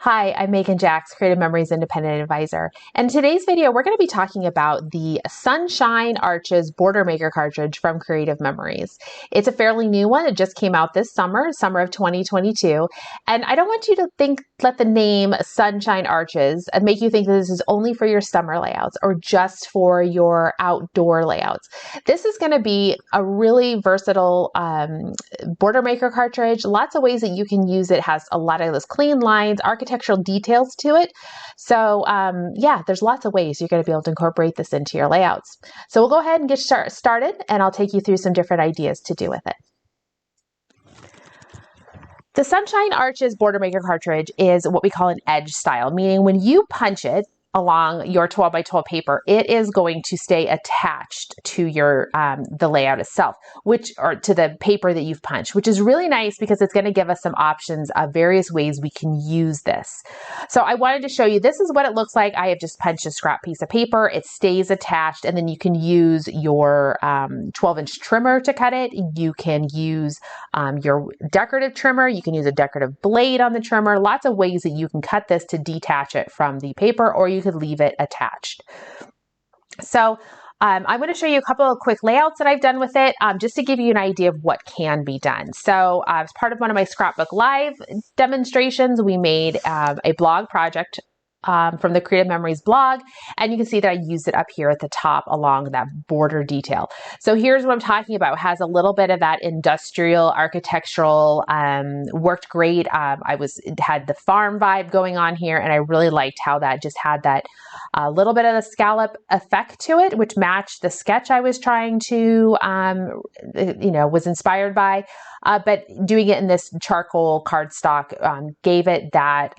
Hi, I'm Megan Jacks, Creative Memories Independent Advisor. And in today's video, we're going to be talking about the Sunshine Arches Border Maker cartridge from Creative Memories. It's a fairly new one. It just came out this summer of 2022. And I don't want you to let the name Sunshine Arches make you think that this is only for your summer layouts or just for your outdoor layouts. This is going to be a really versatile border maker cartridge. Lots of ways that you can use it. Has a lot of those clean lines, architectural details to it. So yeah, there's lots of ways you're going to be able to incorporate this into your layouts. So we'll go ahead and get started, and I'll take you through some different ideas to do with it. The Sunshine Arches Border Maker cartridge is what we call an edge style, meaning when you punch it along your 12 by 12 paper, it is going to stay attached to your the layout itself, or to the paper that you've punched, which is really nice because it's going to give us some options of various ways we can use this. So I wanted to show you, this is what it looks like. I have just punched a scrap piece of paper. It stays attached, and then you can use your 12-inch trimmer to cut it. You can use your decorative trimmer. You can use a decorative blade on the trimmer. Lots of ways that you can cut this to detach it from the paper, or you could leave it attached. So I'm going to show you a couple of quick layouts that I've done with it, just to give you an idea of what can be done. So as part of one of my Scrapbook Live demonstrations, we made a blog project from the Creative Memories blog, and you can see that I used it up here at the top along that border detail. So here's what I'm talking about. It has a little bit of that industrial architectural, worked great. It had the farm vibe going on here, and I really liked how that just had that little bit of the scallop effect to it, which matched the sketch I was trying to, was inspired by. But doing it in this charcoal cardstock gave it that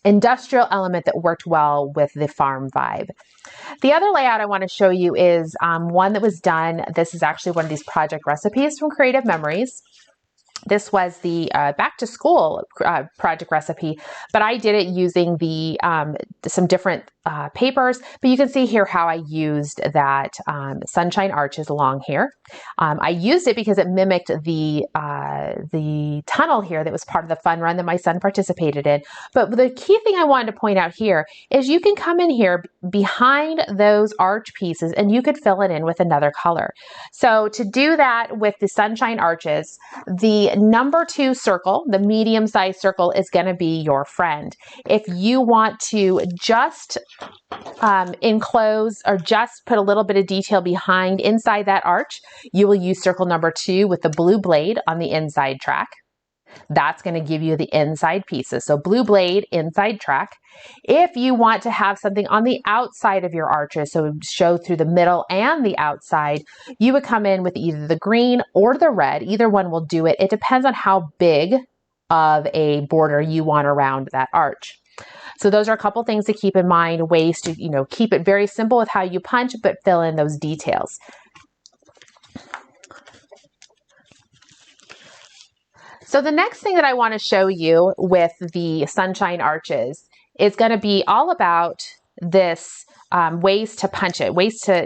industrial element that worked well with the farm vibe. The other layout I want to show you is one that was done. This is actually one of these project recipes from Creative Memories. This was the back to school project recipe, but I did it using the some different papers. But you can see here how I used that Sunshine Arches along here. I used it because it mimicked the tunnel here that was part of the fun run that my son participated in. But the key thing I wanted to point out here is you can come in here behind those arch pieces and you could fill it in with another color. So to do that with the Sunshine Arches, the number 2 circle, the medium-sized circle, is going to be your friend. If you want to just enclose or just put a little bit of detail behind inside that arch, you will use circle number 2 with the blue blade on the inside track. That's going to give you the inside pieces. So blue blade, inside track. If you want to have something on the outside of your arches, so show through the middle and the outside, you would come in with either the green or the red. Either one will do it. It depends on how big of a border you want around that arch. So those are a couple things to keep in mind, ways to, keep it very simple with how you punch, but fill in those details. So the next thing that I want to show you with the Sunshine Arches is going to be all about this ways to punch it.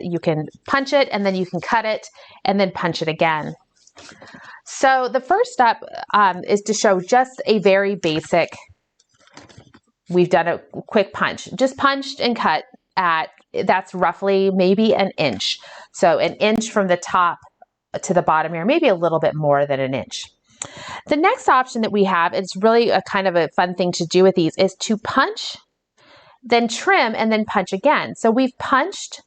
You can punch it and then you can cut it and then punch it again. So the first step is to show just a very basic, we've done a quick punch, just punched and cut that's roughly maybe an inch. So an inch from the top to the bottom here, maybe a little bit more than an inch. The next option that we have, it's really a kind of a fun thing to do with these, is to punch, then trim, and then punch again. So we've punched,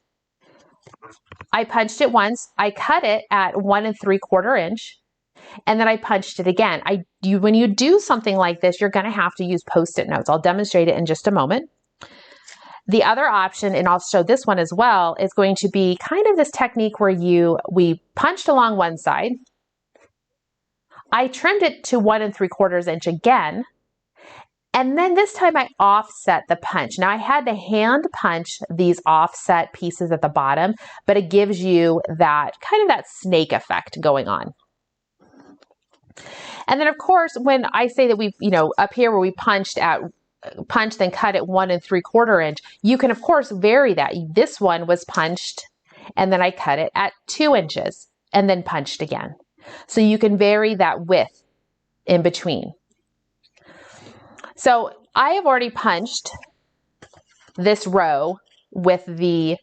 I punched it once, I cut it at 1 3/4 inch, and then I punched it again. When you do something like this, you're going to have to use Post-it notes. I'll demonstrate it in just a moment. The other option, and I'll show this one as well, is going to be kind of this technique where we punched along one side, I trimmed it to 1 3/4 inch again, and then this time I offset the punch. Now I had to hand punch these offset pieces at the bottom, but it gives you that kind of that snake effect going on. And then of course, when I say that we've, up here where we punched then cut at 1 3/4 inch, you can of course vary that. This one was punched and then I cut it at 2 inches and then punched again. So you can vary that width in between. So I have already punched this row with the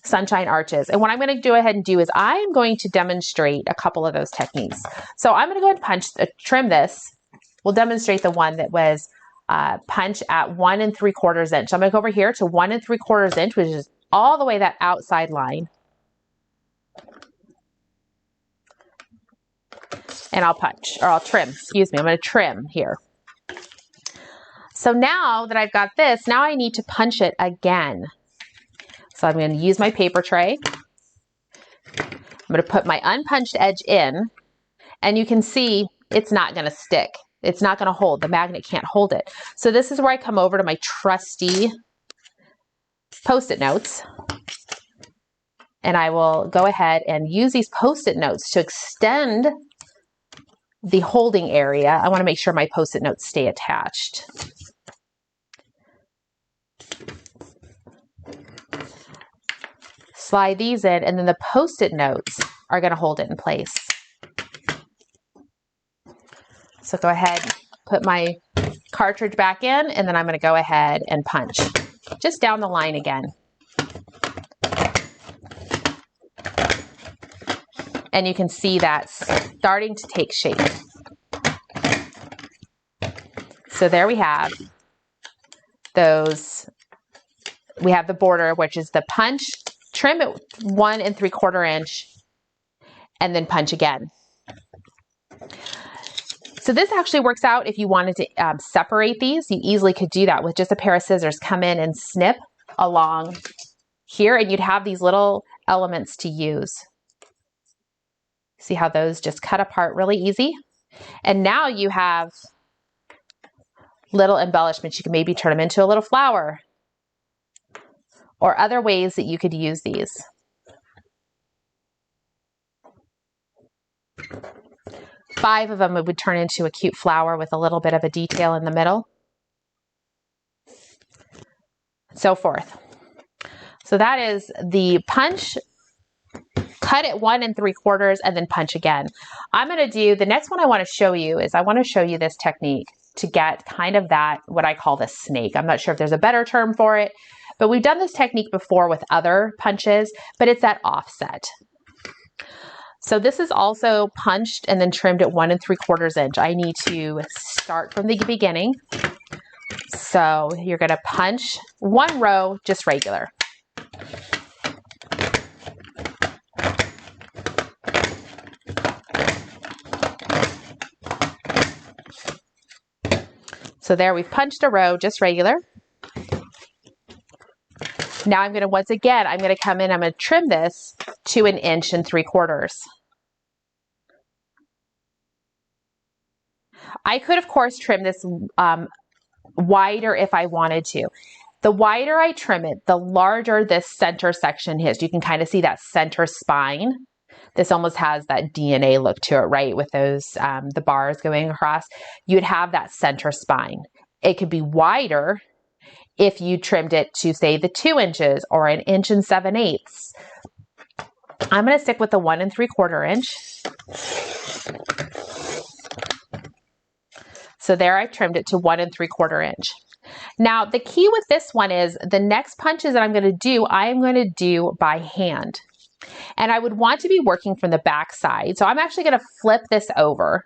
sunshine arches. And what I'm going to go ahead and do is I'm going to demonstrate a couple of those techniques. So I'm going to go ahead and trim this. We'll demonstrate the one that was punch at 1 3/4 inch. So I'm going to go over here to 1 3/4 inch, which is all the way that outside line. And I'll punch, or I'll trim, excuse me. I'm going to trim here. So now that I've got this, now I need to punch it again. So I'm going to use my paper tray. I'm going to put my unpunched edge in, and you can see it's not going to stick. It's not going to hold. The magnet can't hold it. So this is where I come over to my trusty Post-it notes, and I will go ahead and use these Post-it notes to extend the holding area. I want to make sure my Post-it notes stay attached. Slide these in, and then the Post-it notes are going to hold it in place. So go ahead, put my cartridge back in, and then I'm going to go ahead and punch just down the line again. And you can see that's starting to take shape. So there we have those. We have the border, which is the punch, trim it 1 3/4 inch, and then punch again. So this actually works out if you wanted to separate these. You easily could do that with just a pair of scissors. Come in and snip along here, and you'd have these little elements to use. See how those just cut apart really easy? And now you have little embellishments. You can maybe turn them into a little flower or other ways that you could use these. Five of them would turn into a cute flower with a little bit of a detail in the middle. So forth. So that is the punch, cut it 1 3/4 and then punch again. I'm going to do, the next one I want to show you is I want to show you this technique to get kind of that, what I call the snake. I'm not sure if there's a better term for it, but we've done this technique before with other punches, but it's that offset. So this is also punched and then trimmed at 1 3/4 inch. I need to start from the beginning. So you're going to punch one row just regular. So there we've punched a row just regular. Now I'm going to, once again, I'm going to come in, I'm going to trim this to 1 3/4 inches. I could, of course, trim this wider if I wanted to. The wider I trim it, the larger this center section is. You can kind of see that center spine. This almost has that DNA look to it, right? With those, the bars going across. You'd have that center spine. It could be wider if you trimmed it to, say, the 2 inches or 1 7/8 inches. I'm going to stick with the 1 3/4 inch. So there I trimmed it to 1 3/4 inch. Now the key with this one is the next punches that I'm going to do, I am going to do by hand. And I would want to be working from the back side. So I'm actually going to flip this over.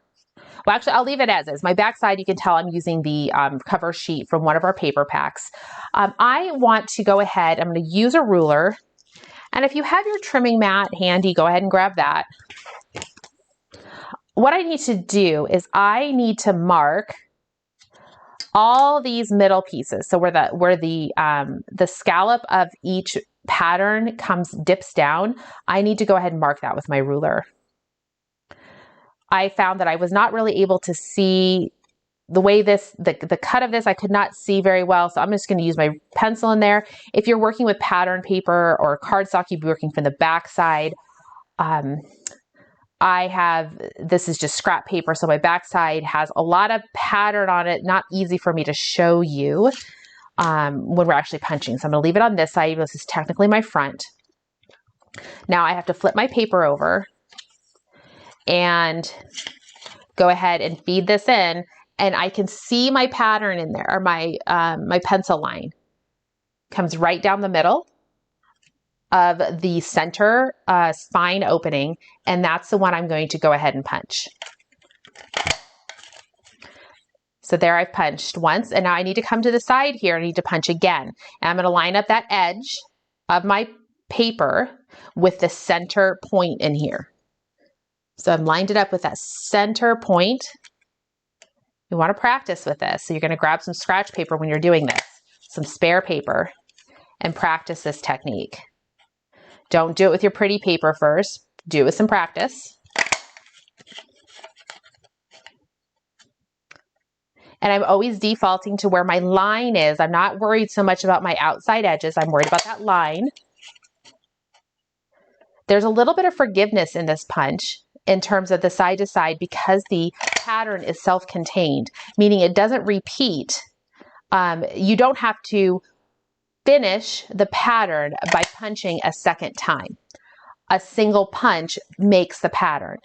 Well, actually, I'll leave it as is. My back side, you can tell I'm using the cover sheet from one of our paper packs. I want to go ahead, I'm going to use a ruler. And if you have your trimming mat handy, go ahead and grab that. What I need to do is I need to mark all these middle pieces. So where the scallop of each pattern dips down, I need to go ahead and mark that with my ruler. I found that I was not really able to see the way the cut of this, I could not see very well. So I'm just going to use my pencil in there. If you're working with pattern paper or cardstock, you'd be working from the back side. This is just scrap paper, so my backside has a lot of pattern on it, not easy for me to show you when we're actually punching. So I'm going to leave it on this side. This is technically my front. Now I have to flip my paper over and go ahead and feed this in, and I can see my pattern in there, or my pencil line comes right down the middle of the center spine opening, and that's the one I'm going to go ahead and punch. So there I've punched once, and now I need to come to the side here. I need to punch again. And I'm going to line up that edge of my paper with the center point in here. So I've lined it up with that center point. You want to practice with this. So you're going to grab some scratch paper when you're doing this, some spare paper, and practice this technique. Don't do it with your pretty paper first. Do it with some practice. And I'm always defaulting to where my line is. I'm not worried so much about my outside edges. I'm worried about that line. There's a little bit of forgiveness in this punch in terms of the side to side because the pattern is self-contained, meaning it doesn't repeat. You don't have to finish the pattern by punching a second time. A single punch makes the pattern.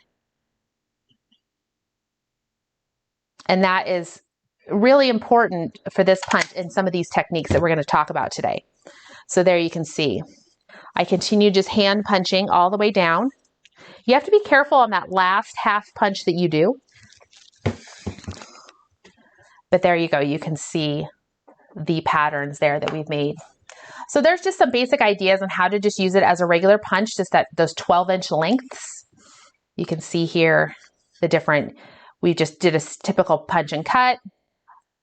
And that is really important for this punch and some of these techniques that we're going to talk about today. So there you can see. I continue just hand punching all the way down. You have to be careful on that last half punch that you do. But there you go. You can see the patterns there that we've made. So there's just some basic ideas on how to just use it as a regular punch, just at those 12-inch lengths. You can see here the different, we just did a typical punch and cut,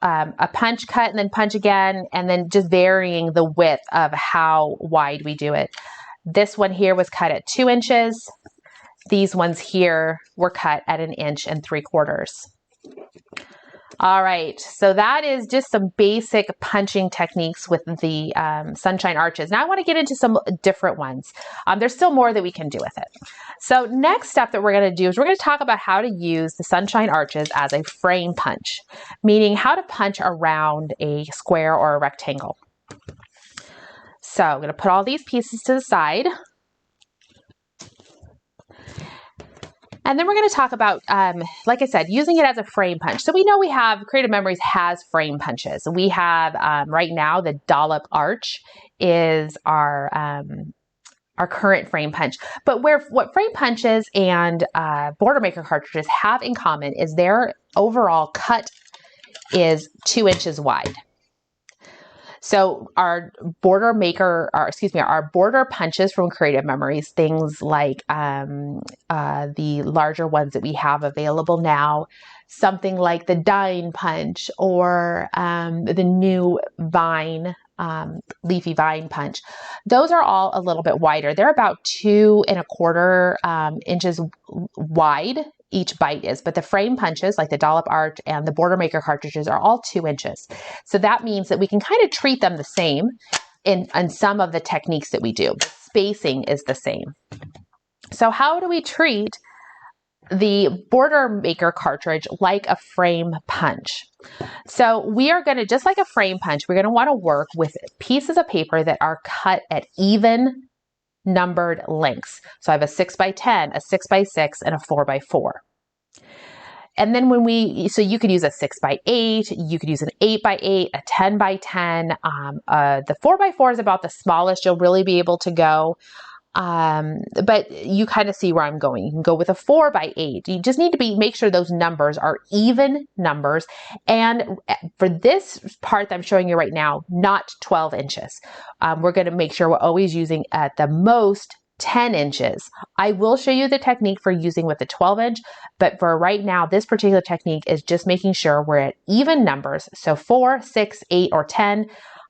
a punch, cut, and then punch again, and then just varying the width of how wide we do it. This one here was cut at 2 inches. These ones here were cut at 1 3/4 inches. All right, so that is just some basic punching techniques with the sunshine arches. Now I want to get into some different ones. There's still more that we can do with it. So next step that we're going to do is we're going to talk about how to use the sunshine arches as a frame punch, meaning how to punch around a square or a rectangle. So I'm going to put all these pieces to the side. And then we're going to talk about, like I said, using it as a frame punch. So we know we have, Creative Memories has frame punches. We have, right now, the dollop arch is our current frame punch. But what frame punches and Border Maker cartridges have in common is their overall cut is 2 inches wide. So our border punches from Creative Memories, things like the larger ones that we have available now, something like the Dine punch or the new Vine, leafy vine punch. Those are all a little bit wider. They're about 2 1/4 inches wide. Each bite is, but the frame punches like the dollop arch and the Border Maker cartridges are all 2 inches. So that means that we can kind of treat them the same in some of the techniques that we do. The spacing is the same. So how do we treat the Border Maker cartridge like a frame punch? So we are going to, just like a frame punch, we're going to want to work with pieces of paper that are cut at even numbered lengths. So I have a 6x10, a 6x6, and a 4x4. And then so you could use a 6x8, you could use an 8x8, a 10x10. The 4x4 is about the smallest you'll really be able to go. But you kind of see where I'm going. You can go with a 4x8. You just need to make sure those numbers are even numbers. And for this part that I'm showing you right now, not 12 inches. We're going to make sure we're always using at the most 10 inches. I will show you the technique for using with the 12-inch, but for right now, this particular technique is just making sure we're at even numbers. So 4, 6, 8, or 10,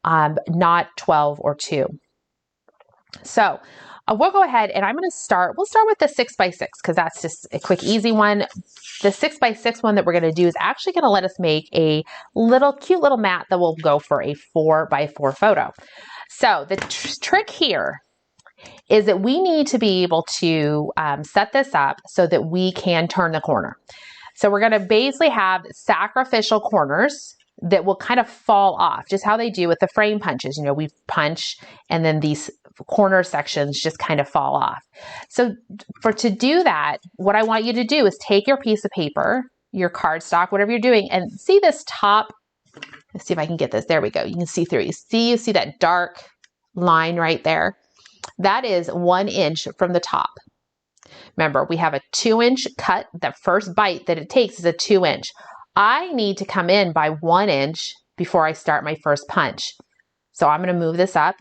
not 12 or 2. So we'll go ahead and we'll start with the 6x6 because that's just a quick, easy one. The 6x6 one that we're going to do is actually going to let us make a cute little mat that will go for a 4x4 photo. So the trick here is that we need to be able to set this up so that we can turn the corner. So we're going to basically have sacrificial corners that will kind of fall off, just how they do with the frame punches. You know, we punch and then these corner sections just kind of fall off. So to do that, what I want you to do is take your piece of paper your cardstock, whatever you're doing, and see this top. Let's see if I can get this. There we go. You can see through. You see that dark line right there? That is 1 inch from the top. Remember, we have a 2-inch cut. The first bite that it takes is a 2-inch. I need to come in by 1 inch before I start my first punch. So I'm going to move this up.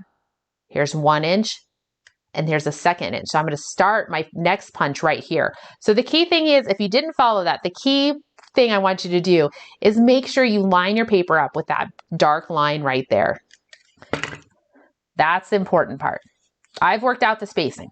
Here's 1 inch. And here's a 2nd inch. So I'm going to start my next punch right here. So the key thing is, if you didn't follow that, the key thing I want you to do is make sure you line your paper up with that dark line right there. That's the important part. I've worked out the spacing.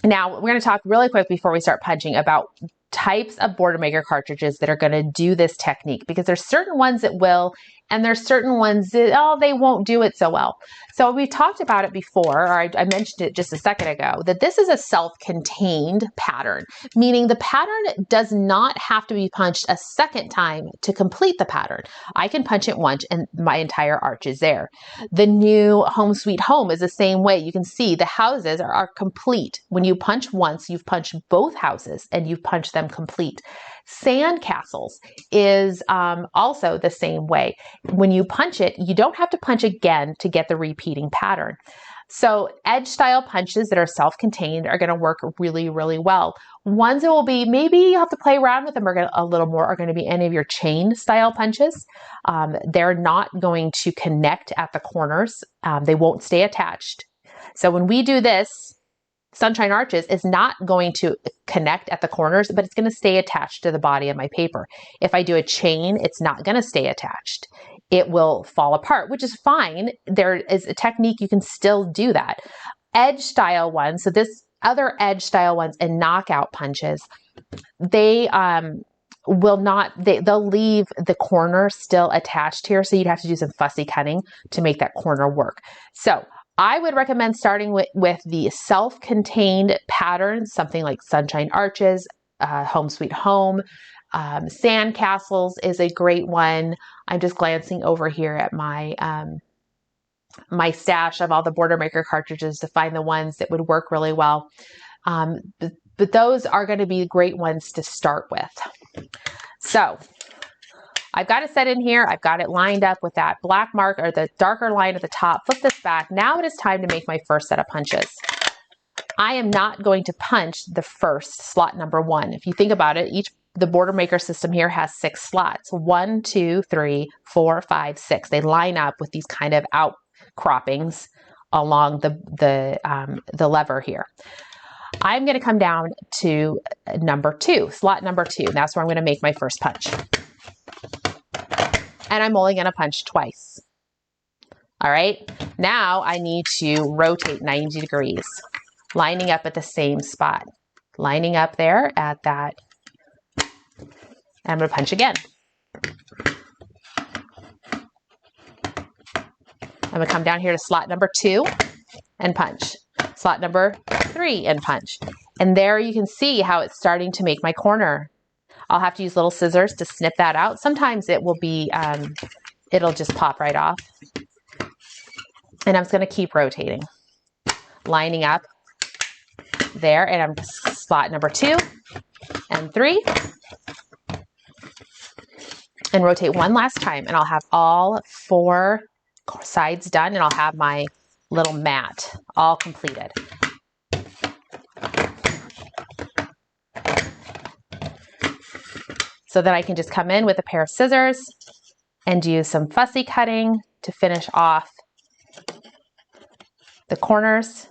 Now we're going to talk really quick before we start punching about types of Boilermaker cartridges that are going to do this technique, because there's certain ones that will, and there's certain ones that, oh, they won't do it so well. So we talked about it before, or I mentioned it just a second ago, that this is a self-contained pattern, meaning the pattern does not have to be punched a second time to complete the pattern. I can punch it once and my entire arch is there. The new Home Sweet Home is the same way. You can see the houses are complete. When you punch once, you've punched both houses and you've punched them complete. Sandcastles is also the same way. When you punch it, you don't have to punch again to get the repeating pattern. So edge style punches that are self-contained are going to work really, really well. Ones that will be, maybe you have to play around with them a little more, are going to be any of your chain style punches. They're not going to connect at the corners. They won't stay attached. So when we do this, Sunshine Arches is not going to connect at the corners, but it's going to stay attached to the body of my paper. If I do a chain, it's not going to stay attached. It will fall apart, which is fine. There is a technique you can still do that. Edge style ones, so this other edge style ones and knockout punches, they will not, they'll leave the corner still attached here. So you'd have to do some fussy cutting to make that corner work. So I would recommend starting with the self-contained patterns, something like Sunshine Arches, Home Sweet Home, Sandcastles is a great one. I'm just glancing over here at my my stash of all the Boilermaker cartridges to find the ones that would work really well. But those are going to be great ones to start with. So I've got it set in here. I've got it lined up with that black mark or the darker line at the top. Flip this back. Now it is time to make my first set of punches. I am not going to punch the first slot number 1. If you think about it, the Boilermaker system here has 6 slots. 1, 2, 3, 4, 5, 6. They line up with these kind of outcroppings along the lever here. I'm going to come down to number 2, slot number 2. That's where I'm going to make my first punch. And I'm only going to punch twice. All right. Now I need to rotate 90 degrees, lining up at the same spot, lining up there at that. And I'm going to punch again. I'm going to come down here to slot number 2 and punch. Slot number 3 and punch. And there you can see how it's starting to make my corner. I'll have to use little scissors to snip that out. Sometimes it will be, it'll just pop right off. And I'm just going to keep rotating, lining up there. And I'm slot number 2 and 3. And rotate one last time. And I'll have all 4 sides done. And I'll have my little mat all completed. So then I can just come in with a pair of scissors and do some fussy cutting to finish off the corners.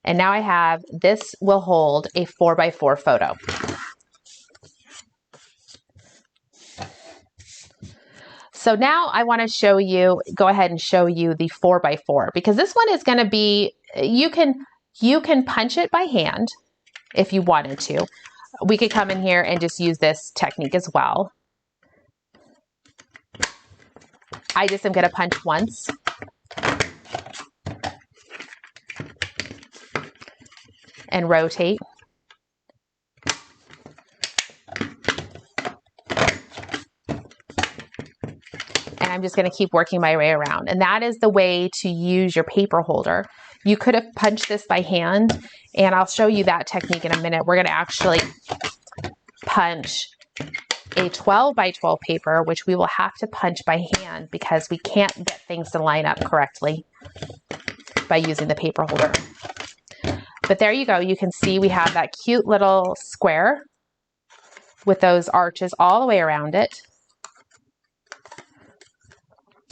And now I have, this will hold a 4x4 photo. So now I want to show you, go ahead and show you the 4x4, because this one is going to be, you can punch it by hand if you wanted to. We could come in here and just use this technique as well. I just am going to punch once. And rotate. And I'm just going to keep working my way around. And that is the way to use your paper holder. You could have punched this by hand, and I'll show you that technique in a minute. We're going to actually punch a 12 by 12 paper, which we will have to punch by hand because we can't get things to line up correctly by using the paper holder. But there you go. You can see we have that cute little square with those arches all the way around it.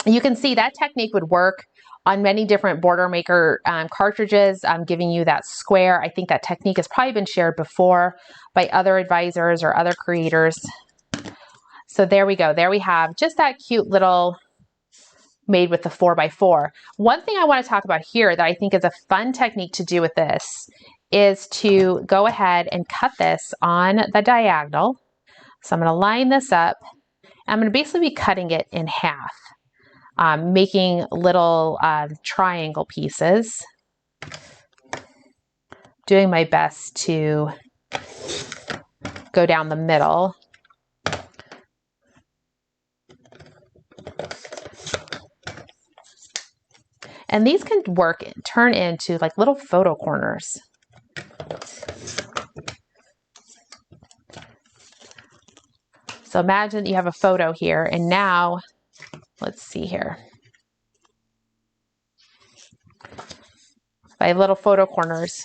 You can see that technique would work on many different border maker cartridges. I'm giving you that square. I think that technique has probably been shared before by other advisors or other creators. So there we go. There we have just that cute little made with the 4x4. One thing I want to talk about here that I think is a fun technique to do with this is to go ahead and cut this on the diagonal. So I'm going to line this up. I'm going to basically be cutting it in half. Making little triangle pieces. Doing my best to go down the middle. And these can turn into like little photo corners. So imagine you have a photo here, and now let's see here. I have little photo corners.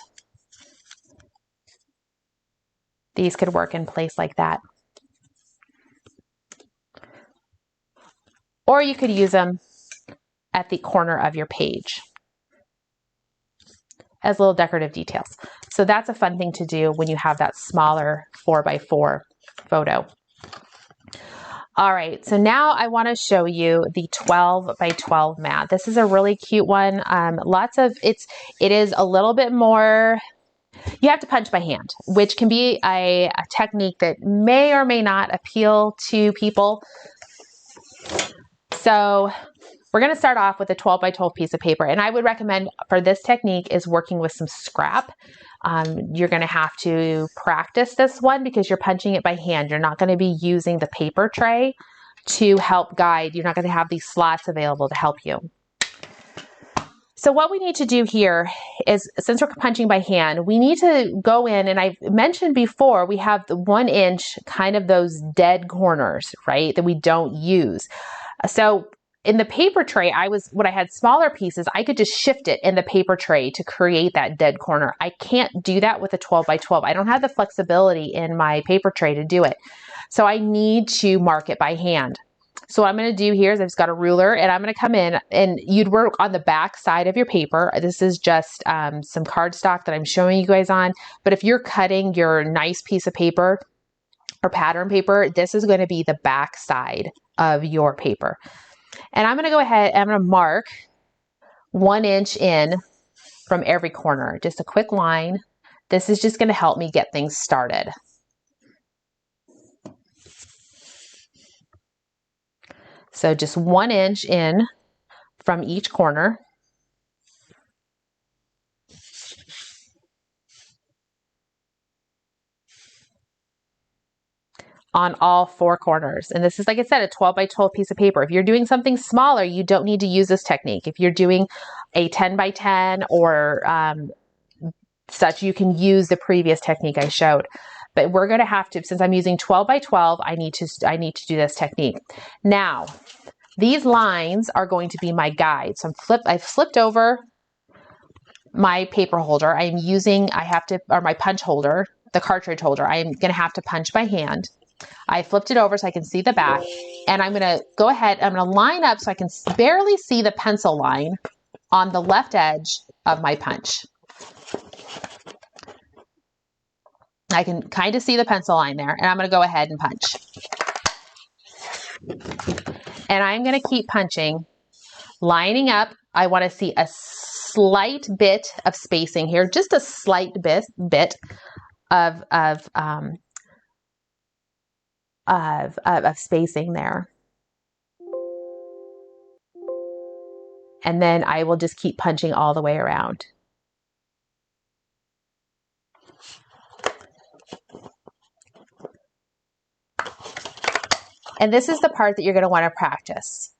These could work in place like that. Or you could use them at the corner of your page as little decorative details. So that's a fun thing to do when you have that smaller 4x4 photo. All right, so now I want to show you the 12 by 12 mat. This is a really cute one. It is a little bit more, you have to punch by hand, which can be a technique that may or may not appeal to people. So we're going to start off with a 12 by 12 piece of paper. And I would recommend for this technique is working with some scrap. You're going to have to practice this one because you're punching it by hand. You're not going to be using the paper tray to help guide. You're not going to have these slots available to help you. So what we need to do here is, since we're punching by hand, we need to go in, and I mentioned before, we have the 1 inch kind of those dead corners, right, that we don't use. So in the paper tray, when I had smaller pieces, I could just shift it in the paper tray to create that dead corner. I can't do that with a 12 by 12. I don't have the flexibility in my paper tray to do it. So I need to mark it by hand. So what I'm going to do here is I've just got a ruler, and I'm going to come in, and you'd work on the back side of your paper. This is just some cardstock that I'm showing you guys on. But if you're cutting your nice piece of paper or pattern paper, this is going to be the back side of your paper. And I'm going to go ahead and I'm going to mark 1 inch in from every corner. Just a quick line. This is just going to help me get things started. So just 1 inch in from each corner. On all 4 corners. And this is, like I said, a 12 by 12 piece of paper. If you're doing something smaller, you don't need to use this technique. If you're doing a 10 by 10 or such, you can use the previous technique I showed. But we're going to have to, since I'm using 12 by 12, I need to do this technique. Now, these lines are going to be my guide. So I've flipped over my paper holder. Or my punch holder, the cartridge holder. I'm going to have to punch by hand. I flipped it over so I can see the back, and I'm going to go ahead, I'm going to line up so I can barely see the pencil line on the left edge of my punch. I can kind of see the pencil line there, and I'm going to go ahead and punch. And I'm going to keep punching, lining up. I want to see a slight bit of spacing here, just a slight bit of spacing there. And then I will just keep punching all the way around. And this is the part that you're going to want to practice.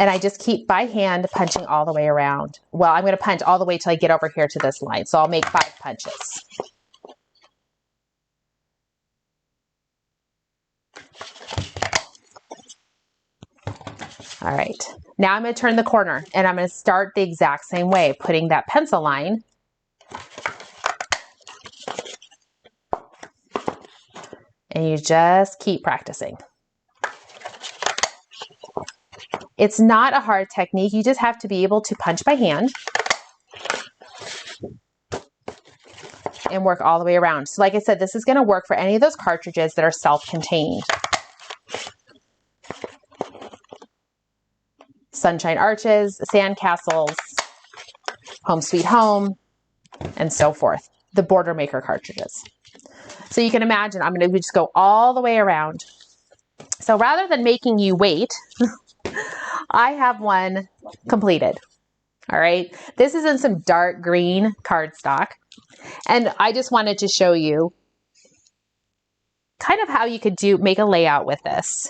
And I just keep by hand punching all the way around. Well, I'm going to punch all the way till I get over here to this line. So I'll make 5 punches. All right, now I'm going to turn the corner and I'm going to start the exact same way, putting that pencil line and you just keep practicing. It's not a hard technique. You just have to be able to punch by hand and work all the way around. So like I said, this is going to work for any of those cartridges that are self-contained. Sunshine Arches, Sandcastles, Home Sweet Home, and so forth. The Border Maker cartridges. So you can imagine, I'm going to just go all the way around. So rather than making you wait, I have one completed. All right. This is in some dark green cardstock. And I just wanted to show you kind of how you could make a layout with this.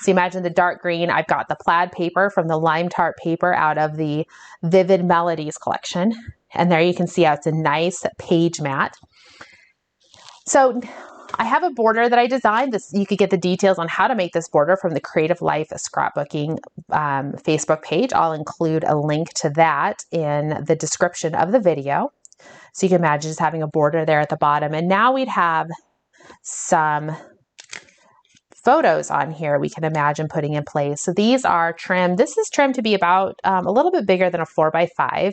So imagine the dark green. I've got the plaid paper from the Lime Tart paper out of the Vivid Melodies collection. And there you can see how it's a nice page mat. So I have a border that I designed. You could get the details on how to make this border from the Creative Life Scrapbooking Facebook page. I'll include a link to that in the description of the video. So you can imagine just having a border there at the bottom. And now we'd have some photos on here we can imagine putting in place. So these are trimmed. This is trimmed to be about a little bit bigger than a 4x5.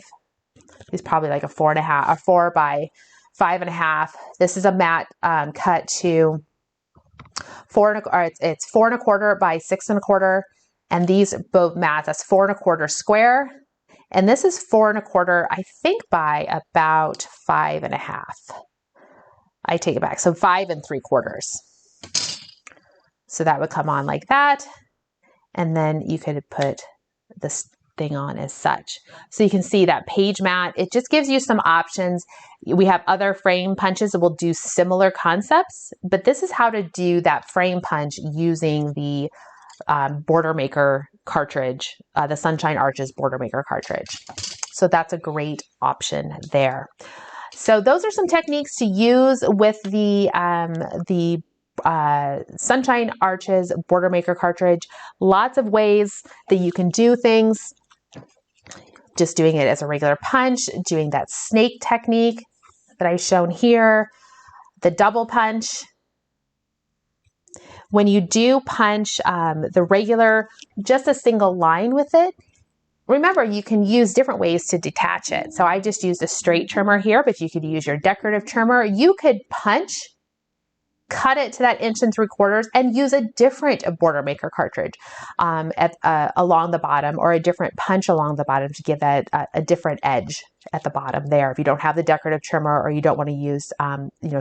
It's probably like a 4.5, a 4 by 5.5. This is a mat cut to it's 4.25 by 6.25. And these both mats, that's 4.25 square. And this is 4.25, I think, by about 5.5. I take it back. So 5.75. So that would come on like that. And then you could put this thing on as such. So you can see that page mat. It just gives you some options. We have other frame punches that will do similar concepts, but this is how to do that frame punch using the Border Maker cartridge, the Sunshine Arches Border Maker cartridge. So that's a great option there. So those are some techniques to use with the Sunshine Arches Border Maker cartridge. Lots of ways that you can do things. Just doing it as a regular punch, doing that snake technique that I've shown here, the double punch. When you do punch the regular, just a single line with it, remember you can use different ways to detach it. So I just used a straight trimmer here, but you could use your decorative trimmer. You could punch, cut it to that 1 3/4 and use a different Border Maker cartridge along the bottom, or a different punch along the bottom to give that a different edge at the bottom there if you don't have the decorative trimmer or you don't want to use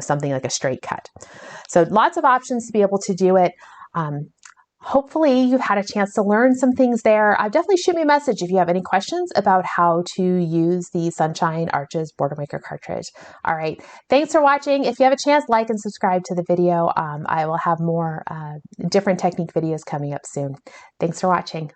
something like a straight cut. So lots of options to be able to do it. Hopefully you've had a chance to learn some things there. Definitely shoot me a message if you have any questions about how to use the Sunshine Arches Border Maker cartridge. All right, thanks for watching. If you have a chance, like and subscribe to the video. I will have more different technique videos coming up soon. Thanks for watching.